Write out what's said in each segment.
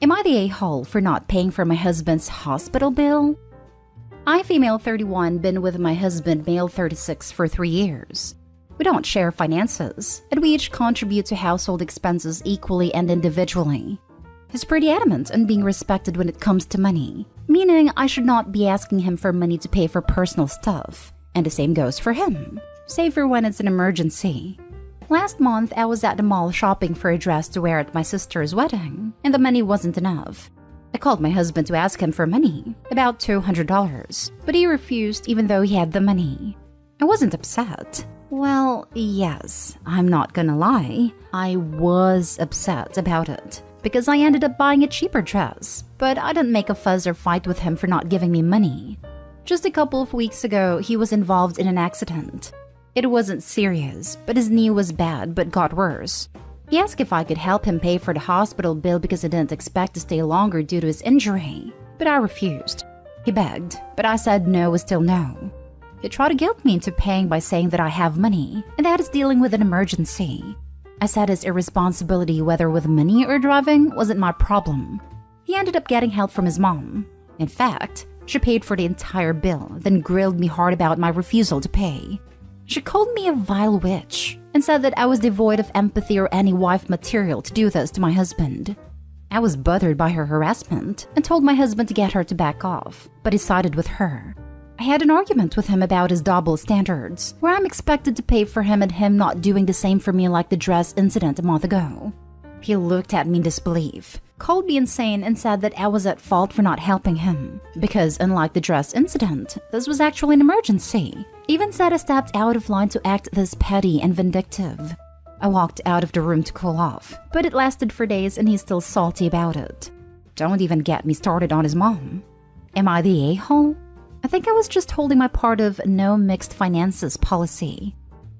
Am I the a-hole for not paying for my husband's hospital bill? I, female 31, been with my husband, male 36, for 3 years. We don't share finances, and we each contribute to household expenses equally and individually. He's pretty adamant on being respected when it comes to money, meaning I should not be asking him for money to pay for personal stuff, and the same goes for him, save for when it's an emergency. Last month, I was at the mall shopping for a dress to wear at my sister's wedding, and the money wasn't enough. I called my husband to ask him for money, about $200, but he refused even though he had the money. I wasn't upset. Well, yes, I'm not gonna lie, I was upset about it, because I ended up buying a cheaper dress, but I didn't make a fuss or fight with him for not giving me money. Just a couple of weeks ago, he was involved in an accident. It wasn't serious, but his knee was bad but got worse. He asked if I could help him pay for the hospital bill because he didn't expect to stay longer due to his injury, but I refused. He begged, but I said no was still no. He tried to guilt me into paying by saying that I have money, and that is dealing with an emergency. I said his irresponsibility, whether with money or driving, wasn't my problem. He ended up getting help from his mom. In fact, she paid for the entire bill, then grilled me hard about my refusal to pay. She called me a vile witch and said that I was devoid of empathy or any wife material to do this to my husband. I was bothered by her harassment and told my husband to get her to back off, but he sided with her. I had an argument with him about his double standards, where I'm expected to pay for him and him not doing the same for me like the dress incident a month ago. He looked at me in disbelief, called me insane, and said that I was at fault for not helping him, because unlike the dress incident, this was actually an emergency. Even said I stepped out of line to act this petty and vindictive. I walked out of the room to cool off, but it lasted for days and he's still salty about it. Don't even get me started on his mom. Am I the a-hole? I think I was just holding my part of no mixed finances policy.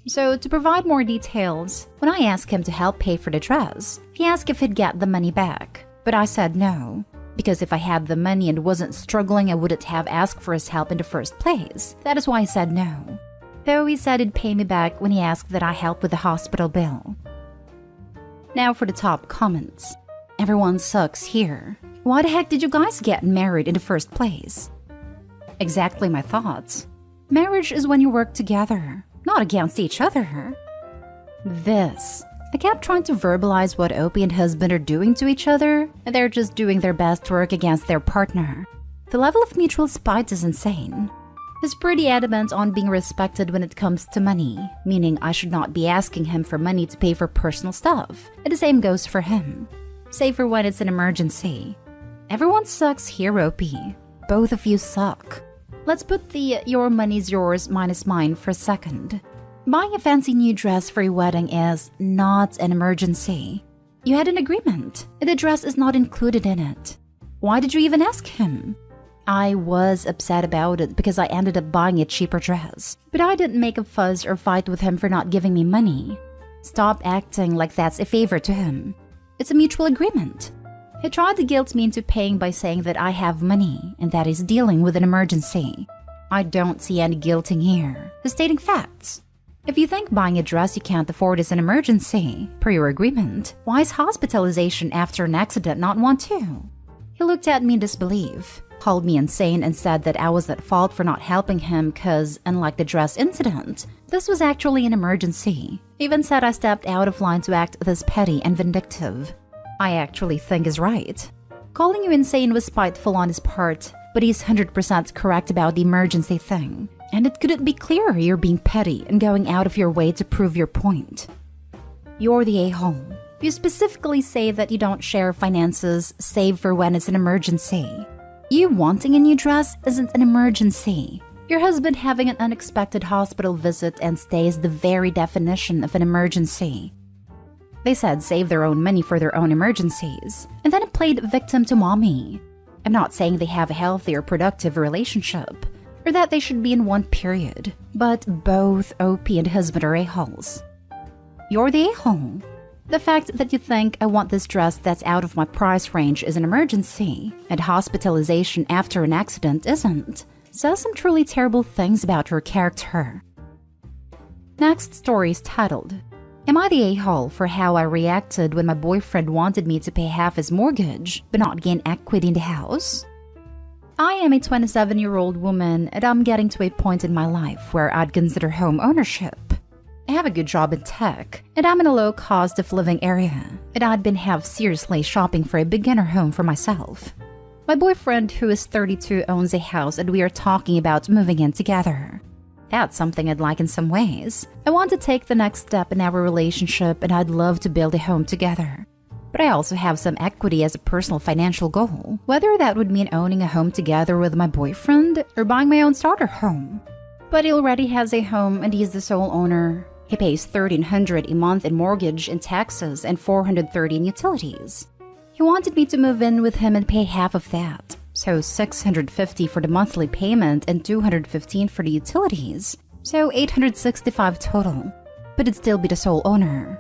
So to provide more details, when I asked him to help pay for the dress, he asked if he'd get the money back, but I said no. Because if I had the money and wasn't struggling, I wouldn't have asked for his help in the first place. That is why I said no. Though he said he'd pay me back when he asked that I help with the hospital bill. Now for the top comments. Everyone sucks here. Why the heck did you guys get married in the first place? Exactly my thoughts. Marriage is when you work together, not against each other. This. I kept trying to verbalize what Opie and husband are doing to each other, and they're just doing their best to work against their partner. The level of mutual spite is insane. He's pretty adamant on being respected when it comes to money, meaning I should not be asking him for money to pay for personal stuff, and the same goes for him. Save for when it's an emergency. Everyone sucks here, Opie. Both of you suck. Let's put the your money's yours minus mine for a second. Buying a fancy new dress for your wedding is not an emergency. You had an agreement, and the dress is not included in it. Why did you even ask him? I was upset about it because I ended up buying a cheaper dress, but I didn't make a fuss or fight with him for not giving me money. Stop acting like that's a favor to him. It's a mutual agreement. He tried to guilt me into paying by saying that I have money and that he's dealing with an emergency. I don't see any guilting here. He's stating facts. If you think buying a dress you can't afford is an emergency, per your agreement, why is hospitalization after an accident not one too? He looked at me in disbelief, called me insane, and said that I was at fault for not helping him because, unlike the dress incident, this was actually an emergency. Even said I stepped out of line to act this petty and vindictive. I actually think is right. Calling you insane was spiteful on his part, but he's 100% correct about the emergency thing. And it couldn't be clearer you're being petty and going out of your way to prove your point. You're the a-hole. You specifically say that you don't share finances save for when it's an emergency. You wanting a new dress isn't an emergency. Your husband having an unexpected hospital visit and stay is the very definition of an emergency. They said save their own money for their own emergencies, and then it played victim to mommy. I'm not saying they have a healthy or productive relationship, or that they should be in one period, but both Opie and husband are a-holes. You're the a-hole. The fact that you think I want this dress that's out of my price range is an emergency, and hospitalization after an accident isn't, says some truly terrible things about your character. Next story is titled, Am I the a-hole for how I reacted when my boyfriend wanted me to pay half his mortgage but not gain equity in the house? I am a 27-year-old woman and I'm getting to a point in my life where I'd consider home ownership. I have a good job in tech and I'm in a low cost of living area and I'd been seriously shopping for a beginner home for myself. My boyfriend, who is 32, owns a house and we are talking about moving in together. That's something I'd like in some ways. I want to take the next step in our relationship and I'd love to build a home together. But I also have some equity as a personal financial goal, whether that would mean owning a home together with my boyfriend or buying my own starter home. But he already has a home and he's the sole owner. He pays $1,300 a month in mortgage and taxes and $430 in utilities. He wanted me to move in with him and pay half of that. So $650 for the monthly payment and $215 for the utilities. So $865 total. But it'd still be the sole owner.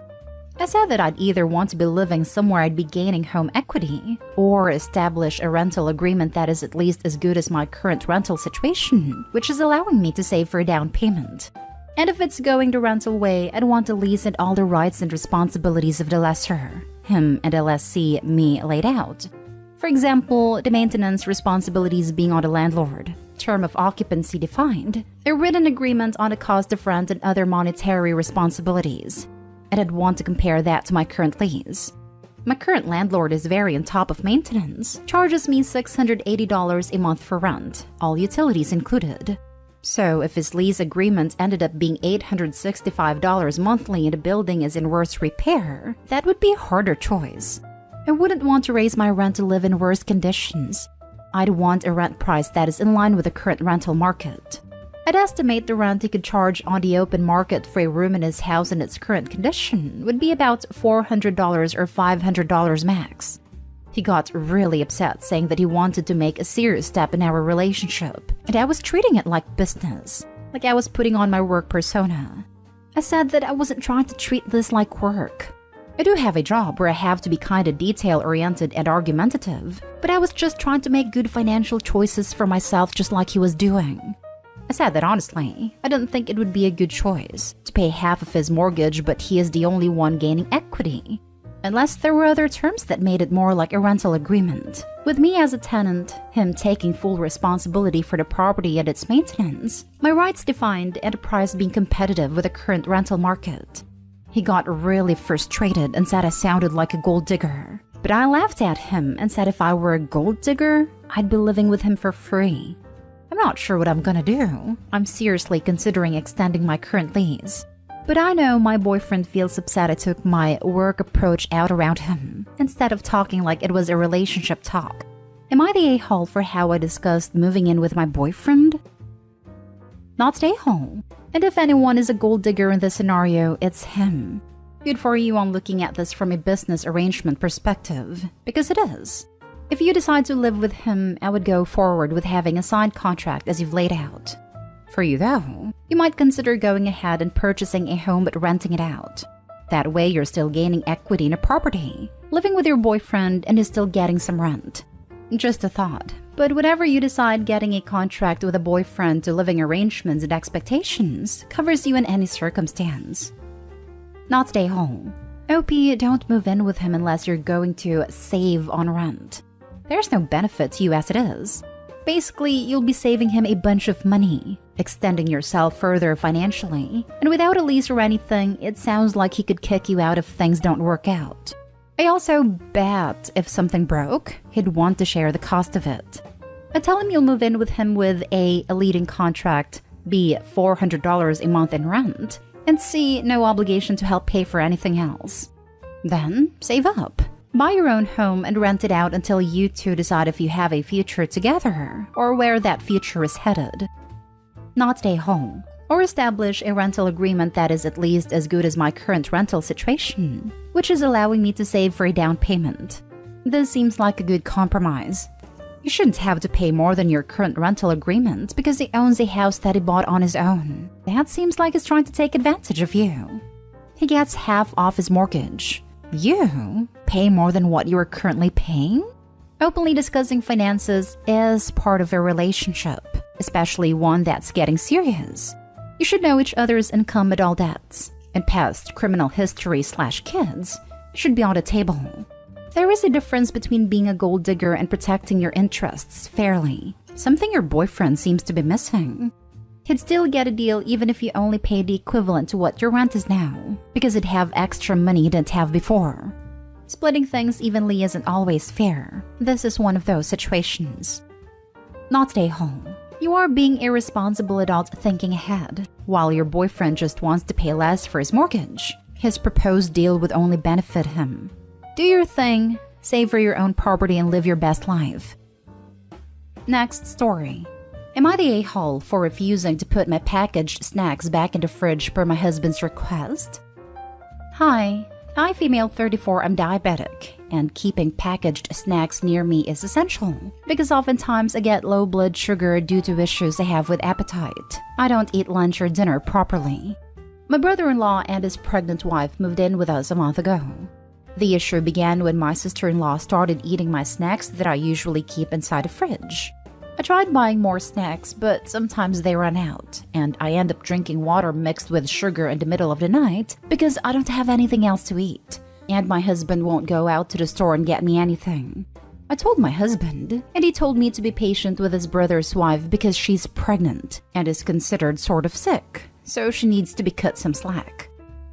I said that I'd either want to be living somewhere I'd be gaining home equity or establish a rental agreement that is at least as good as my current rental situation, which is allowing me to save for a down payment. And if it's going the rental way, I'd want to lease and all the rights and responsibilities of the lessor, him and the lessee, me, laid out. For example, the maintenance responsibilities being on the landlord, term of occupancy defined, a written agreement on the cost of rent and other monetary responsibilities. And I'd want to compare that to my current lease. My current landlord is very on top of maintenance, charges me $680 a month for rent, all utilities included. So if his lease agreement ended up being $865 monthly and the building is in worse repair, that would be a harder choice. I wouldn't want to raise my rent to live in worse conditions. I'd want a rent price that is in line with the current rental market. I'd estimate the rent he could charge on the open market for a room in his house in its current condition would be about $400 or $500 max. He got really upset, saying that he wanted to make a serious step in our relationship, and I was treating it like business, like I was putting on my work persona. I said that I wasn't trying to treat this like work. I do have a job where I have to be kind of detail-oriented and argumentative, but I was just trying to make good financial choices for myself just like he was doing. I said that honestly, I didn't think it would be a good choice to pay half of his mortgage, but he is the only one gaining equity. Unless there were other terms that made it more like a rental agreement, with me as a tenant, him taking full responsibility for the property and its maintenance, my rights defined and the price being competitive with the current rental market. He got really frustrated and said I sounded like a gold digger. But I laughed at him and said if I were a gold digger, I'd be living with him for free. I'm not sure what I'm gonna do. I'm seriously considering extending my current lease. But I know my boyfriend feels upset I took my work approach out around him, instead of talking like it was a relationship talk. Am I the a-hole for how I discussed moving in with my boyfriend? Not the a-hole. And if anyone is a gold digger in this scenario, it's him. Good for you on looking at this from a business arrangement perspective, because it is. If you decide to live with him, I would go forward with having a signed contract as you've laid out. For you though, you might consider going ahead and purchasing a home but renting it out. That way you're still gaining equity in a property, living with your boyfriend and is still getting some rent. Just a thought. But whatever you decide, getting a contract with a boyfriend to living arrangements and expectations covers you in any circumstance. Not stay home. OP, don't move in with him unless you're going to save on rent. There's no benefit to you as it is. Basically, you'll be saving him a bunch of money, extending yourself further financially, and without a lease or anything, it sounds like he could kick you out if things don't work out. I also bet if something broke, he'd want to share the cost of it. I tell him you'll move in with him with A, leading contract, B, $400 a month in rent, and C, no obligation to help pay for anything else. Then, save up. Buy your own home and rent it out until you two decide if you have a future together, or where that future is headed. Not stay home. Or establish a rental agreement that is at least as good as my current rental situation, which is allowing me to save for a down payment. This seems like a good compromise. You shouldn't have to pay more than your current rental agreement because he owns a house that he bought on his own. That seems like he's trying to take advantage of you. He gets half off his mortgage. You pay more than what you are currently paying? Openly discussing finances is part of a relationship, especially one that's getting serious. You should know each other's income and all debts. and past criminal history/kids should be on the table. There is a difference between being a gold digger and protecting your interests fairly, something your boyfriend seems to be missing. He'd still get a deal even if you only pay the equivalent to what your rent is now, because he'd have extra money he didn't have before. Splitting things evenly isn't always fair. This is one of those situations. Not stay home. You are being irresponsible adult thinking ahead, while your boyfriend just wants to pay less for his mortgage. His proposed deal would only benefit him. Do your thing, save for your own property and live your best life. Next story. Am I the a-hole for refusing to put my packaged snacks back in the fridge per my husband's request? Hi, I, female 34, am diabetic, and keeping packaged snacks near me is essential, because oftentimes I get low blood sugar due to issues I have with appetite. I don't eat lunch or dinner properly. My brother-in-law and his pregnant wife moved in with us a month ago. The issue began when my sister-in-law started eating my snacks that I usually keep inside the fridge. I tried buying more snacks, but sometimes they run out, and I end up drinking water mixed with sugar in the middle of the night because I don't have anything else to eat, and my husband won't go out to the store and get me anything. I told my husband, and he told me to be patient with his brother's wife because she's pregnant and is considered sort of sick, so she needs to be cut some slack.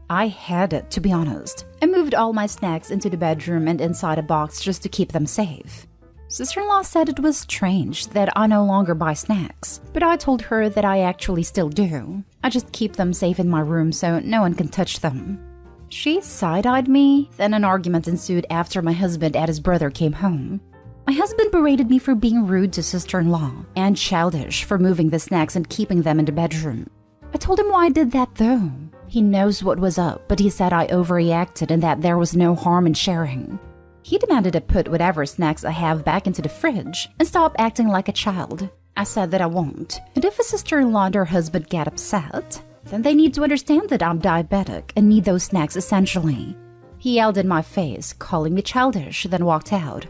I had it, to be honest. I moved all my snacks into the bedroom and inside a box just to keep them safe. Sister-in-law said it was strange that I no longer buy snacks, but I told her that I actually still do. I just keep them safe in my room so no one can touch them. She side-eyed me, then an argument ensued after my husband and his brother came home. My husband berated me for being rude to sister-in-law and childish for moving the snacks and keeping them in the bedroom. I told him why I did that though. He knows what was up, but he said I overreacted and that there was no harm in sharing. He demanded I put whatever snacks I have back into the fridge and stop acting like a child. I said that I won't, and if a sister-in-law and her husband get upset, then they need to understand that I'm diabetic and need those snacks essentially. He yelled in my face, calling me childish, then walked out.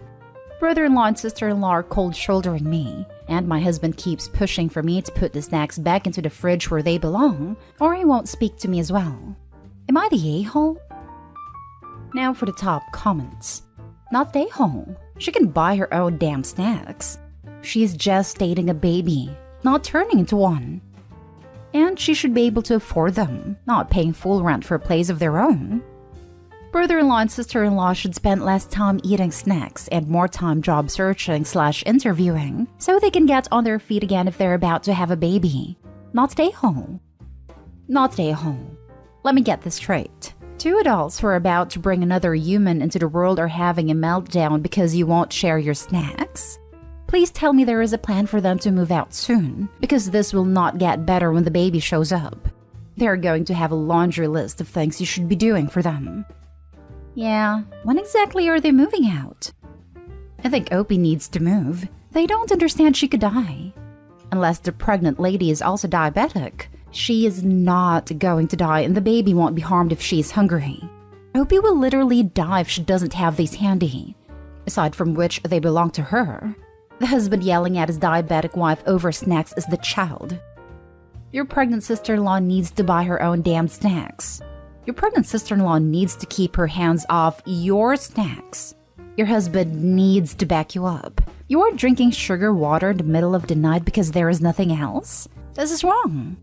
Brother-in-law and sister-in-law are cold-shouldering me, and my husband keeps pushing for me to put the snacks back into the fridge where they belong, or he won't speak to me as well. Am I the a-hole? Now for the top comments. Not the a-hole. She can buy her own damn snacks. She's just dating a baby, not turning into one. And she should be able to afford them, not paying full rent for a place of their own. Brother-in-law and sister-in-law should spend less time eating snacks and more time job searching/interviewing so they can get on their feet again if they're about to have a baby. Not stay home. Not stay home. Let me get this straight. Two adults who are about to bring another human into the world are having a meltdown because you won't share your snacks? Please tell me there is a plan for them to move out soon, because this will not get better when the baby shows up. They're going to have a laundry list of things you should be doing for them. Yeah, when exactly are they moving out? I think Opie needs to move. They don't understand she could die. Unless the pregnant lady is also diabetic, she is not going to die and the baby won't be harmed if she is hungry. Opie will literally die if she doesn't have these handy. Aside from which, they belong to her. The husband yelling at his diabetic wife over snacks is the child. Your pregnant sister-in-law needs to buy her own damn snacks. Your pregnant sister-in-law needs to keep her hands off your snacks. Your husband needs to back you up. You are drinking sugar water in the middle of the night because there is nothing else? This is wrong.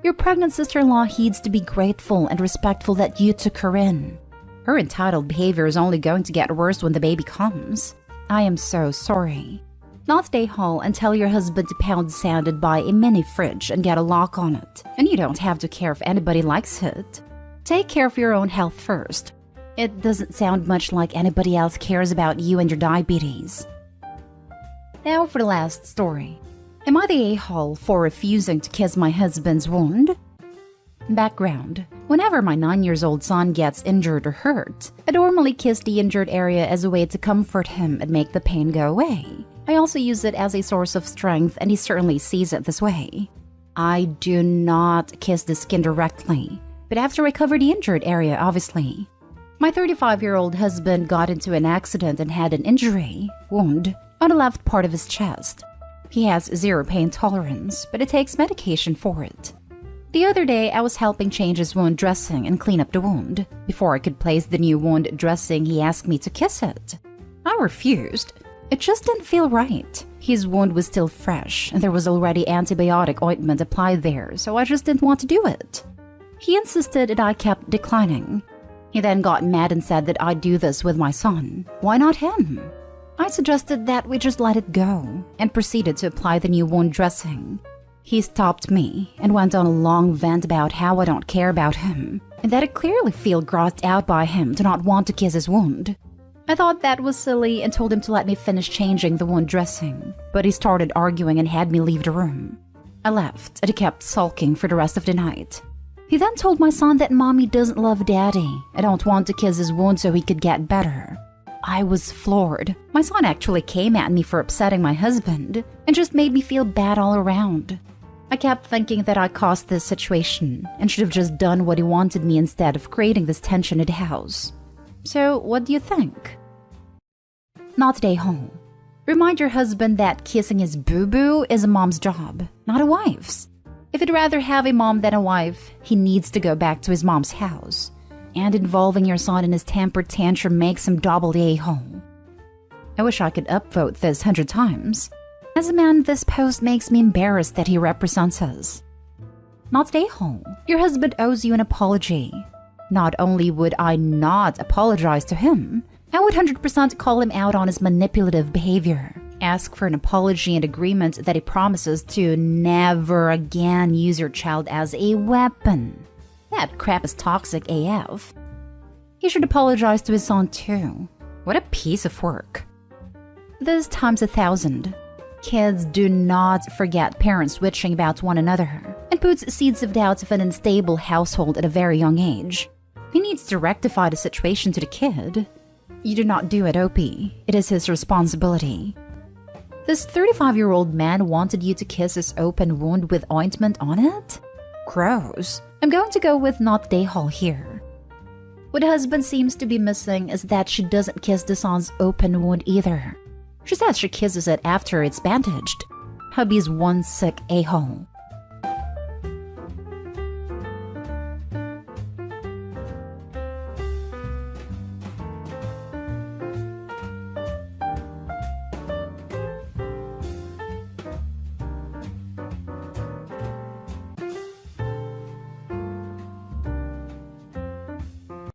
Your pregnant sister-in-law needs to be grateful and respectful that you took her in. Her entitled behavior is only going to get worse when the baby comes. I am so sorry. Not stay home and tell your husband to pound sand and buy a mini fridge and get a lock on it. And you don't have to care if anybody likes it. Take care of your own health first. It doesn't sound much like anybody else cares about you and your diabetes. Now for the last story. Am I the a-hole for refusing to kiss my husband's wound? Background. Whenever my 9-year-old son gets injured or hurt, I normally kiss the injured area as a way to comfort him and make the pain go away. I also use it as a source of strength, and he certainly sees it this way. I do not kiss the skin directly, but after I cover the injured area, obviously. My 35-year-old husband got into an accident and had an wound, on the left part of his chest. He has zero pain tolerance, but it takes medication for it. The other day, I was helping change his wound dressing and clean up the wound. Before I could place the new wound dressing, he asked me to kiss it. I refused. It just didn't feel right. His wound was still fresh, and there was already antibiotic ointment applied there, so I just didn't want to do it. He insisted and I kept declining. He then got mad and said that I'd do this with my son. Why not him? I suggested that we just let it go, and proceeded to apply the new wound dressing. He stopped me and went on a long vent about how I don't care about him, and that I clearly feel grossed out by him to not want to kiss his wound. I thought that was silly and told him to let me finish changing the wound dressing, but he started arguing and had me leave the room. I left and he kept sulking for the rest of the night. He then told my son that mommy doesn't love daddy. I don't want to kiss his wound so he could get better. I was floored. My son actually came at me for upsetting my husband and just made me feel bad all around. I kept thinking that I caused this situation and should have just done what he wanted me instead of creating this tension in the house. So, what do you think? Not stay home. Remind your husband that kissing his boo-boo is a mom's job, not a wife's. If he'd rather have a mom than a wife, he needs to go back to his mom's house. And involving your son in his temper tantrum makes him double the a-hole. I wish I could upvote this 100 times. As a man, this post makes me embarrassed that he represents us. Not stay home. Your husband owes you an apology. Not only would I not apologize to him, I would 100% call him out on his manipulative behavior. Ask for an apology and agreement that he promises to never again use your child as a weapon. That crap is toxic AF. He should apologize to his son too. What a piece of work. This times 1,000. Kids do not forget parents switching about one another and puts seeds of doubt of an unstable household at a very young age. He needs to rectify the situation to the kid. You do not do it, OP. It is his responsibility. This 35-year-old man wanted you to kiss his open wound with ointment on it? Gross. I'm going to go with not day hall here. What the husband seems to be missing is that she doesn't kiss the son's open wound either. She says she kisses it after it's bandaged. Hubby's one sick a-hole.